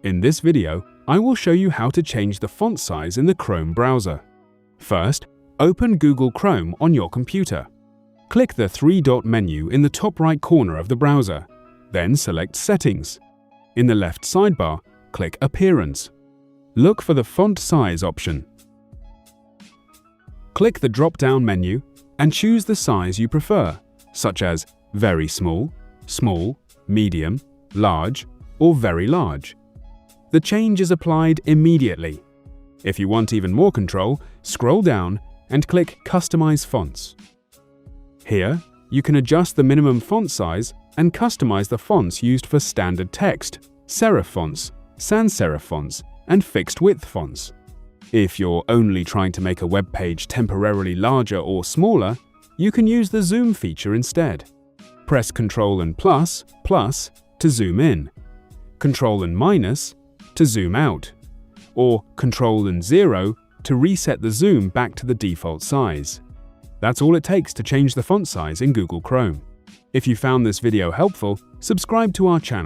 In this video, I will show you how to change the font size in the Chrome browser. First, open Google Chrome on your computer. Click the three-dot menu in the top right corner of the browser, then select Settings. In the left sidebar, click Appearance. Look for the Font Size option. Click the drop-down menu and choose the size you prefer, such as Very Small, Small, Medium, Large, or Very Large. The change is applied immediately. If you want even more control, scroll down and click Customize Fonts. Here, you can adjust the minimum font size and customize the fonts used for standard text, serif fonts, sans serif fonts, and fixed-width fonts. If you're only trying to make a web page temporarily larger or smaller, you can use the zoom feature instead. Press Ctrl and plus to zoom in, Ctrl and minus to zoom out, or Ctrl and 0 to reset the zoom back to the default size. That's all it takes to change the font size in Google Chrome. If you found this video helpful, subscribe to our channel.